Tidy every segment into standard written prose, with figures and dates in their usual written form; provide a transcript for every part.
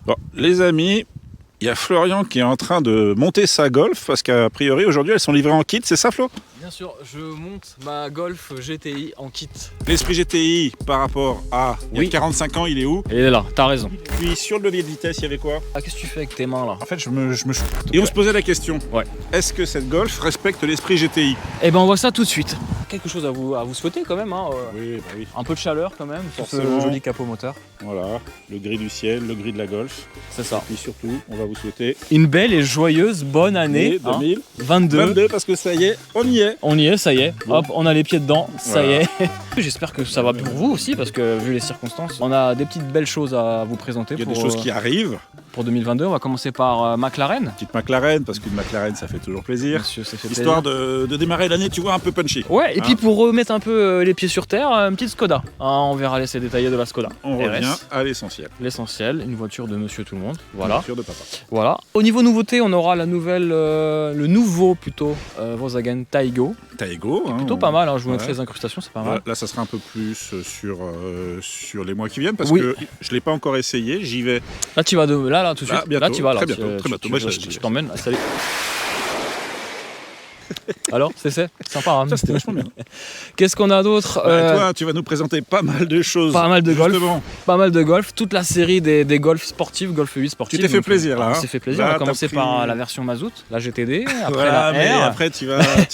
Bon, les amis, il y a Florian qui est en train de monter sa Golf parce qu'a priori aujourd'hui elles sont livrées en kit, c'est ça Flo? Bien sûr, je monte ma Golf GTI en kit. L'esprit GTI par rapport à il y a Oui. 45 ans, il est où? Il est là, t'as raison. Puis sur le levier de vitesse, il y avait quoi? Ah, qu'est-ce que tu fais avec tes mains là? En fait, Et on se posait la question, Ouais. est-ce que cette Golf respecte l'esprit GTI? Eh ben on voit ça tout de suite. Quelque chose à vous souhaiter quand même, hein. Oui, bah oui. Un peu de chaleur quand même sur ce Forcément. joli capot moteur. Voilà, le gris du ciel, le gris de la Golf. C'est ça. Et surtout, on va vous souhaiter Une belle et joyeuse bonne année hein, 2022 22. parce que ça y est, on y est. On y est, ça y est. Bon. Hop, on a les pieds dedans, ça Voilà. y est. J'espère que ça va pour vous aussi parce que vu les circonstances, on a des petites belles choses à vous présenter Il y a pour, des choses qui arrivent. pour 2022. On va commencer par McLaren. Petite McLaren, parce qu'une McLaren ça fait toujours plaisir. Monsieur, ça fait Histoire plaisir. de démarrer l'année, tu vois, un peu punchy. Ouais, et Hein. puis pour remettre un peu les pieds sur terre, une petite Skoda. Hein, on verra l'essai détaillé de la Skoda. On RS. revient à l'essentiel. L'essentiel, une voiture de monsieur tout le monde. Voilà. Voiture de papa. Voilà. Au niveau nouveauté, on aura la nouvelle, le nouveau plutôt Volkswagen Taigo. Taigo. Hein, Plutôt pas mal, hein, je vous mettrai Ouais. les incrustations, c'est pas mal. Là, ça sera un peu plus sur les mois qui viennent parce Oui. que je ne l'ai pas encore essayé. J'y vais. Là, tu vas là tout de Là, suite. bientôt, Là, tu vas là. très bientôt, très bientôt. Moi, je t'emmène. Ah, salut. Alors, c'est sympa. Hein. Ça, c'était vachement bien. Qu'est-ce qu'on a d'autre Toi, tu vas nous présenter pas mal de choses. Pas mal de golf. Justement. Pas mal de golf. Toute la série des golf sportifs, Golf 8 sportifs. Tu t'es fait Donc, plaisir, là, On hein. s'est fait plaisir. Là, on va t'as commencer pris- par la version mazout, la GTD. Après Voilà, mais la R. après, tu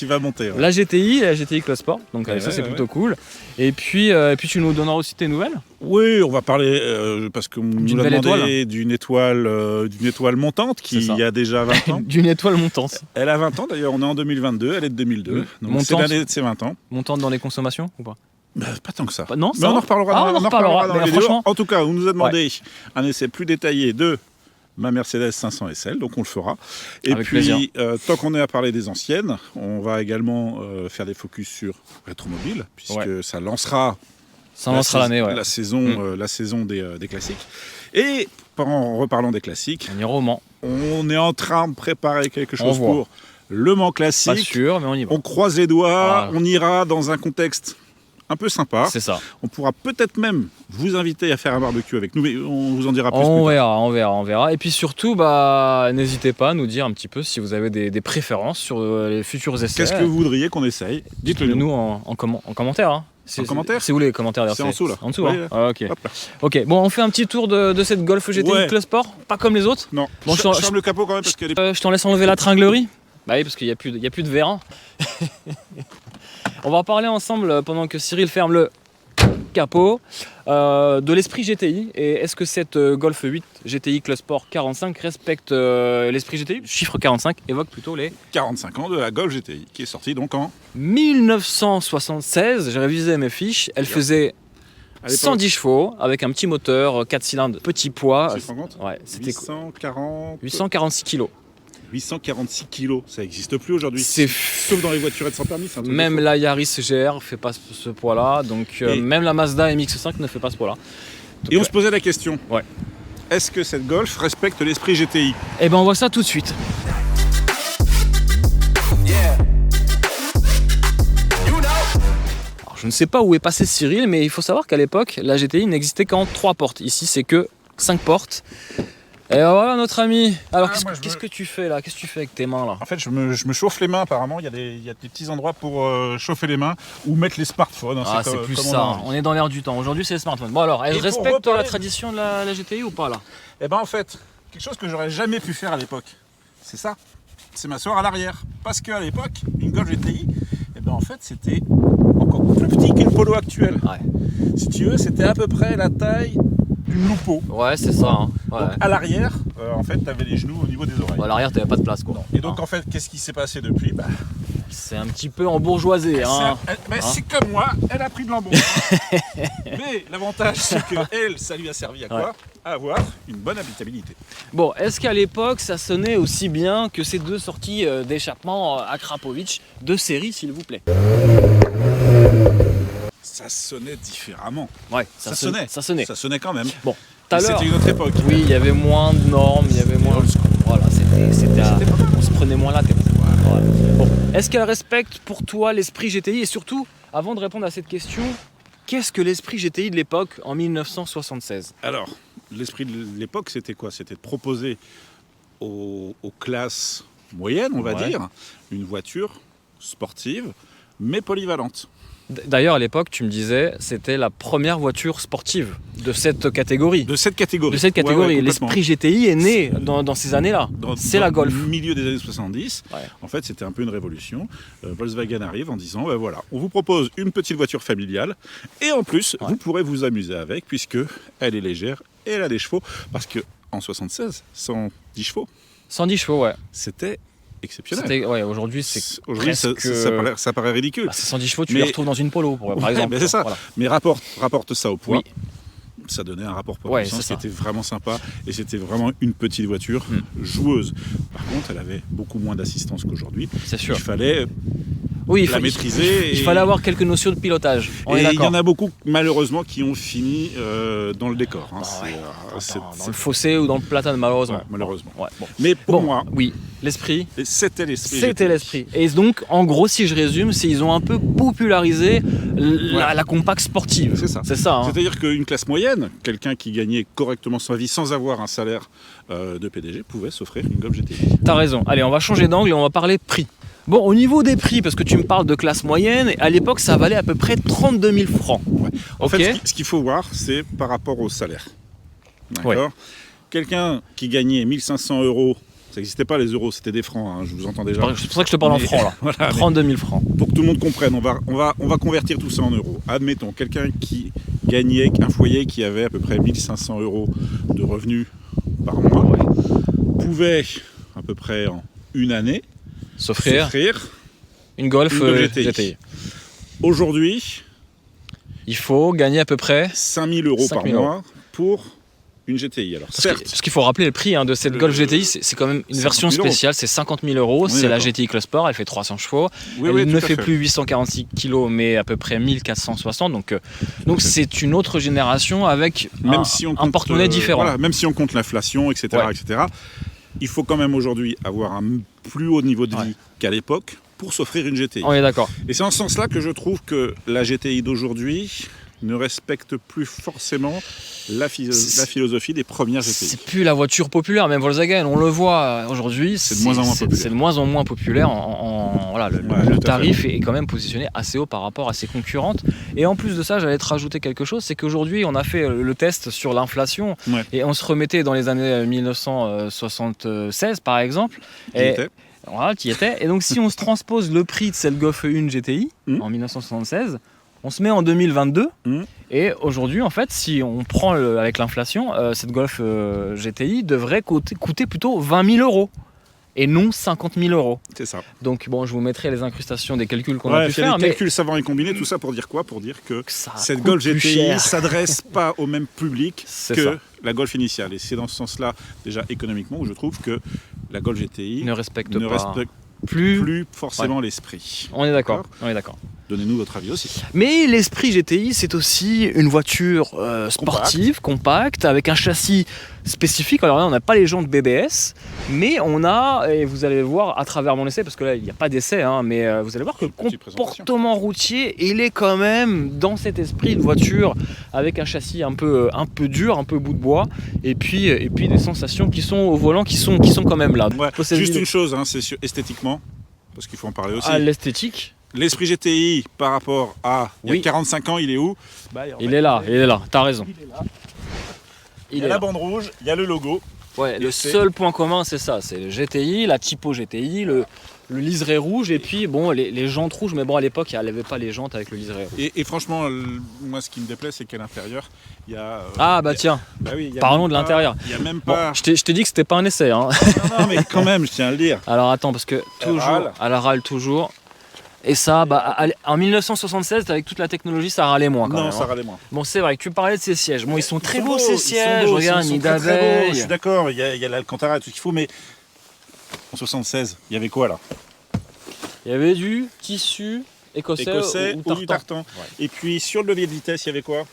vas monter. Ouais. La GTI Club Sport, donc Ouais, ça c'est ouais, plutôt cool. Et puis tu nous donneras aussi tes nouvelles. Oui, on va parler, parce qu'on nous l'a belle demandé, d'une étoile montante C'est qui ça. a déjà 20 ans. D'une étoile montante. Elle a 20 ans d'ailleurs, on est en 2022, elle est de 2002. Donc c'est Montante. l'année de ses 20 ans. Montante dans les consommations ou pas? Bah, pas tant que ça. Non, Mais ça on va. en reparlera, Ah, on en reparlera. dans Mais la vidéo. franchement- En tout cas, on nous a demandé un essai plus détaillé de ma Mercedes 500 SL, donc on le fera. Et Avec puis, plaisir. tant qu'on est à parler des anciennes, on va également faire des focus sur Rétromobile, puisque ça lancera Ça lancera l'année, ouais. la saison des classiques. Et en reparlant des classiques, On ira au Mans. on est en train de préparer quelque chose voit. pour Le Mans Pas classique. sûr, mais on y va. On croise les doigts, Voilà. on ira dans un contexte un peu sympa. C'est ça. On pourra peut-être même vous inviter à faire un barbecue avec nous, mais on vous en dira plus. On plus tard. verra. Et puis surtout, n'hésitez pas à nous dire un petit peu si vous avez des préférences sur les futurs essais. Qu'est-ce que vous voudriez qu'on essaye? Dites-le nous en commentaire. Hein. En commentaire. C'est où les commentaires d'ailleurs? C'est en dessous, là. En dessous, Oui, hein. là. Ah, ok. Hop là. Ok, bon, on fait un petit tour de cette Golf GTI Ouais. Club Sport, pas comme les autres. Non, Bon, je je- ferme le capot quand même parce qu'elle est... Je t'en laisse enlever la tringlerie. Bah oui, parce qu'il n'y a plus de vérin. On va parler ensemble pendant que Cyril ferme le capot de l'esprit GTI. Et est-ce que cette Golf 8 GTI Club Sport 45 respecte l'esprit GTI? Chiffre 45 évoque plutôt les 45 ans de la Golf GTI, qui est sortie donc en... 1976. J'ai révisé mes fiches. Elle faisait à l'époque. 110 chevaux avec un petit moteur 4 cylindres, petit poids. Tu te rends compte? Ouais, c'était 846 kilos. 846 kilos, ça n'existe plus aujourd'hui. C'est Sauf dans les voiturettes sans permis, c'est un truc Même de fou. la Yaris GR fait pas ce poids-là, donc Et- même la Mazda MX-5 ne fait pas ce poids-là. Et on se posait la question. Ouais. Est-ce que cette Golf respecte l'esprit GTI? Et ben on voit ça tout de suite. Alors, je ne sais pas où est passé Cyril, mais il faut savoir qu'à l'époque, la GTI n'existait qu'en 3 portes. Ici, c'est que 5 portes. Et voilà notre ami. Alors Ah, moi, je qu'est-ce veux- que tu fais là? Qu'est-ce que tu fais avec tes mains là? En fait, je me chauffe les mains apparemment. Il y a des petits endroits pour chauffer les mains ou mettre les smartphones. hein, C'est comme- plus comme ça, a envie. on est dans l'air du temps. Aujourd'hui, c'est les smartphones. Bon alors, elle Et pour respecte reparler- la tradition de la GTI ou pas là? Eh ben en fait, quelque chose que j'aurais jamais pu faire à l'époque, c'est ça. C'est m'asseoir à l'arrière. Parce qu'à l'époque, une Golf GTI, eh ben en fait, c'était encore plus petit qu'une Polo actuelle. Ouais. Si tu veux, c'était à peu près la taille d'une Lupo. Ouais, c'est ça. Hein. Ouais. Donc à l'arrière, en fait, tu avais les genoux au niveau des oreilles. Bon, à l'arrière, t'avais pas de place quoi. Et donc en fait, qu'est-ce qui s'est passé depuis? Bah, C'est un petit peu embourgeoisé. Hein. c'est comme moi, elle a pris de l'embauche. Mais l'avantage, c'est que elle, ça lui a servi à quoi? Ouais. À avoir une bonne habitabilité. Bon, est-ce qu'à l'époque, ça sonnait aussi bien que ces deux sorties d'échappement à Krapovic de série, s'il vous plaît? Ça sonnait différemment. Ouais, Ça sonnait. Ça sonnait. Ça sonnait quand même. Bon, tout à l'heure, C'était une autre époque. oui, il y avait moins de normes, il y avait moins. Voilà, on se prenait moins la tête. Voilà. Bon, est-ce qu'elle respecte pour toi l'esprit GTI? Et surtout, avant de répondre à cette question, qu'est-ce que l'esprit GTI de l'époque en 1976? Alors, l'esprit de l'époque, c'était quoi? C'était de proposer aux classes moyennes, on va dire, une voiture sportive, mais polyvalente. D'ailleurs, à l'époque, tu me disais, c'était la première voiture sportive de cette catégorie. De cette catégorie. Ouais, l'esprit GTI est né dans ces années-là. C'est la Golf. Au milieu des années 70. Ouais. En fait, c'était un peu une révolution. Volkswagen arrive en disant, voilà, on vous propose une petite voiture familiale et en plus, vous pourrez vous amuser avec puisque elle est légère et elle a des chevaux. Parce qu'en 76, 110 chevaux. 110 chevaux, ouais. C'était exceptionnel. Aujourd'hui, ça paraît ridicule. Ces 110 chevaux, tu les retrouves dans une Polo, par exemple. C'est ça. Voilà. Mais rapporte ça au poids. Ça donnait un rapport poids-puissance qui était vraiment sympa et c'était vraiment une petite voiture joueuse. Par contre, elle avait beaucoup moins d'assistance qu'aujourd'hui. C'est sûr. Il fallait la maîtriser. Il fallait avoir quelques notions de pilotage. Et il y en a beaucoup, malheureusement, qui ont fini dans le décor. Dans le fossé ou dans le platane, malheureusement. Ouais, malheureusement. Ouais, bon. Mais pour moi, l'esprit. C'était l'esprit. C'était l'esprit. Et donc, en gros, si je résume, c'est ils ont un peu popularisé la compact sportive. C'est ça. C'est-à-dire qu'une classe moyenne, quelqu'un qui gagnait correctement sa vie sans avoir un salaire de PDG, pouvait s'offrir une Golf GTI. T'as raison. Allez, on va changer d'angle et on va parler prix. Bon, au niveau des prix, parce que tu me parles de classe moyenne, à l'époque, ça valait à peu près 32 000 francs. Ouais. En fait, ce qu'il faut voir, c'est par rapport au salaire. D'accord. Ouais. Quelqu'un qui gagnait 1 500 €, ça n'existait pas les euros, c'était des francs, hein, je vous entends déjà. C'est pour ça que je te parle en francs, là. Voilà, 32 000 francs. Pour que tout le monde comprenne, on va convertir tout ça en euros. Admettons, quelqu'un qui gagnait, un foyer qui avait à peu près 1 500 € de revenus par mois, pouvait, à peu près en une année, s'offrir une Golf GTI. Aujourd'hui, il faut gagner à peu près 5 000 € par mois pour une GTI. Alors, parce qu'il faut rappeler le prix de cette Golf GTI, c'est quand même une version spéciale, c'est 50 000 €, c'est la GTI Club Sport, elle fait 300 chevaux, elle ne fait plus 846 kg mais à peu près 1460, donc c'est une autre génération avec un porte-monnaie différent. Voilà, même si on compte l'inflation, etc., il faut quand même aujourd'hui avoir un plus haut niveau de vie qu'à l'époque pour s'offrir une GTI. On est d'accord. Et c'est en ce sens-là que je trouve que la GTI d'aujourd'hui ne respecte plus forcément la philosophie des premières GTI. C'est plus la voiture populaire, même Volkswagen, on le voit aujourd'hui, c'est de moins en moins populaire. Le tarif est quand même positionné assez haut par rapport à ses concurrentes. Et en plus de ça, j'allais te rajouter quelque chose, c'est qu'aujourd'hui, on a fait le test sur l'inflation et on se remettait dans les années 1976, par exemple. Voilà, tu y étais. Et donc, si on se transpose le prix de cette Golf 1 GTI en 1976, on se met en 2022 et aujourd'hui, en fait, si on prend avec l'inflation, cette Golf GTI devrait coûter plutôt 20 000 € et non 50 000 €. C'est ça. Donc bon, je vous mettrai les incrustations des calculs qu'on a pu faire. Les calculs savants et combinés, tout ça pour dire quoi? Pour dire que cette Golf GTI ne s'adresse pas au même public que la Golf initiale. Et c'est dans ce sens-là, déjà économiquement, où je trouve que la Golf GTI ne respecte plus forcément l'esprit. On est d'accord. Donnez-nous votre avis aussi. Mais l'esprit GTI, c'est aussi une voiture sportive, compacte, avec un châssis spécifique. Alors là, on n'a pas les jantes BBS, mais on a, et vous allez le voir à travers mon essai, parce que là, il n'y a pas d'essai, mais vous allez voir que le comportement routier, il est quand même dans cet esprit de voiture, avec un châssis un peu dur, un peu bout de bois, et puis des sensations qui sont au volant, qui sont quand même là. Ouais, juste une chose, c'est esthétiquement, parce qu'il faut en parler aussi. L'esthétique. L'esprit GTI par rapport à il y a 45 ans, il est où? Il est là, t'as raison. Il y a la bande rouge, il y a le logo. Ouais, le seul point commun, c'est ça, c'est le GTI, la typo GTI, le liseré rouge et puis bon les jantes rouges, mais bon à l'époque il n'y avait pas les jantes avec le liseré rouge. Et franchement, moi ce qui me déplaît, c'est qu'à l'intérieur, il y a... parlons de l'intérieur. Il n'y a même pas... Bon, je t'ai dit que c'était pas un essai. Non, mais quand même, je tiens à le dire. Alors attends, parce que toujours, à la râle toujours... Et ça, en 1976, avec toute la technologie, ça râlait moins quand même. Non, ça râlait moins. Bon, c'est vrai que tu parlais de ces sièges. Bon, ils sont très beaux ces sièges. Regarde, nid d'abeilles. Je suis d'accord, il y a l'Alcantara et tout ce qu'il faut, mais en 76, il y avait quoi là? Il y avait du tissu écossais ou du tartan. Ouais. Et puis sur le levier de vitesse, il y avait quoi?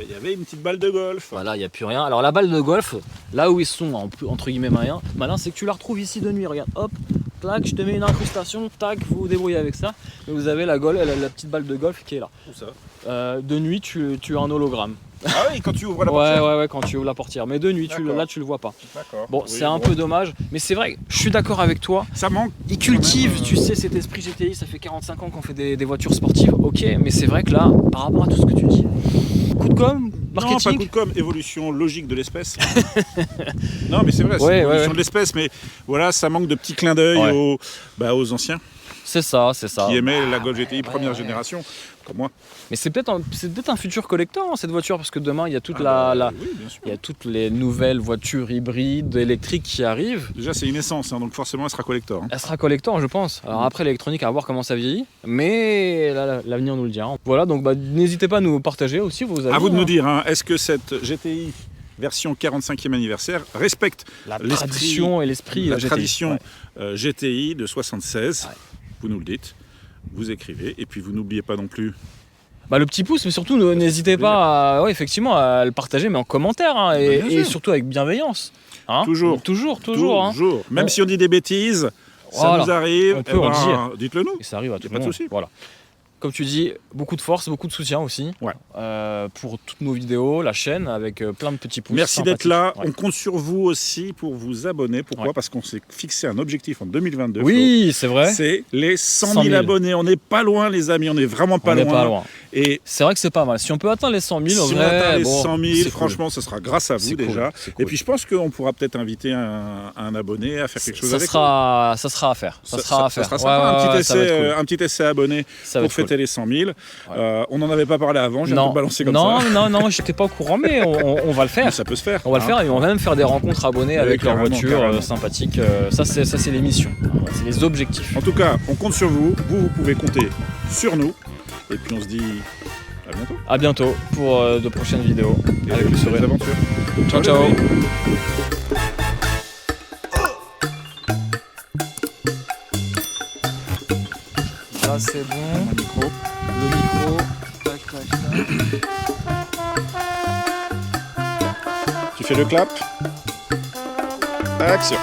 Il y avait une petite balle de golf. Voilà, il n'y a plus rien. Alors la balle de golf, là où ils sont entre guillemets malin, c'est que tu la retrouves ici de nuit. Regarde, hop, clac, je te mets une incrustation, tac, vous vous débrouillez avec ça. Et vous avez la petite balle de golf qui est là. Où ça? De nuit, tu as un hologramme. Ah oui, quand tu ouvres la portière. Ouais, quand tu ouvres la portière. Mais de nuit, là, tu le vois pas. D'accord. Bon, Oui, c'est un peu dommage, mais c'est vrai, je suis d'accord avec toi. Ça manque. Ils cultivent, tu sais, cet esprit GTI, ça fait 45 ans qu'on fait des voitures sportives, ok, mais c'est vrai que là, par rapport à tout ce que tu dis, coup de com', marketing. Non, pas coup de com', évolution logique de l'espèce. Non, mais c'est vrai, c'est l'évolution de l'espèce, mais voilà, ça manque de petits clins d'œil aux anciens. C'est ça. Qui aimaient la Golf GTI première génération, comme moi. Mais c'est peut-être un futur collector, hein, cette voiture, parce que demain, il y a toute il y a toutes les nouvelles voitures hybrides, électriques qui arrivent. Déjà, c'est une essence, hein, donc forcément, elle sera collector. Hein. Elle sera collector, je pense. Alors après, l'électronique, à voir comment ça vieillit, mais l'avenir nous le dira. Voilà, donc n'hésitez pas à nous partager aussi vos avis. À vous de nous dire, hein, est-ce que cette GTI version 45e anniversaire respecte la tradition et l'esprit GTI, tradition GTI de 76 Vous nous le dites, vous écrivez, et puis vous n'oubliez pas non plus le petit pouce, mais surtout n'hésitez pas effectivement à le partager, mais en commentaire, hein, et surtout avec bienveillance. Hein, toujours. Hein. Même si on dit des bêtises, ça nous arrive, on peut en dire. Dites-le nous. Et ça arrive à tout le monde. Pas de souci. Voilà. Comme tu dis, beaucoup de force, beaucoup de soutien aussi pour toutes nos vidéos, la chaîne, avec plein de petits pouces. Merci d'être là. On compte sur vous aussi pour vous abonner. Pourquoi ? Parce qu'on s'est fixé un objectif en 2022. Oui, c'est vrai. C'est les 100 000 abonnés. On n'est pas loin, les amis. On n'est vraiment pas loin. Et c'est vrai que c'est pas mal. Si on peut atteindre les 100 000, si on atteint les 100 000, franchement, ce sera grâce à vous déjà. Cool. Et puis je pense qu'on pourra peut-être inviter un abonné à faire quelque chose avec ça sera à faire. Ça sera sympa. Un petit essai abonné pour fêter les 100 000. On n'en avait pas parlé avant, j'ai un peu balancé comme ça. Non, j'étais pas au courant, mais on va le faire. Mais ça peut se faire. On va le faire et on va même faire des rencontres abonnés avec leur voiture sympathique. Ça, c'est les missions, c'est les objectifs. En tout cas, on compte sur vous. Vous pouvez compter sur nous. Et puis on se dit à bientôt. À bientôt pour de prochaines vidéos avec le sourire. Aventures. Ciao. Là c'est bon. Le micro. Tac. Tu fais le clap. Action.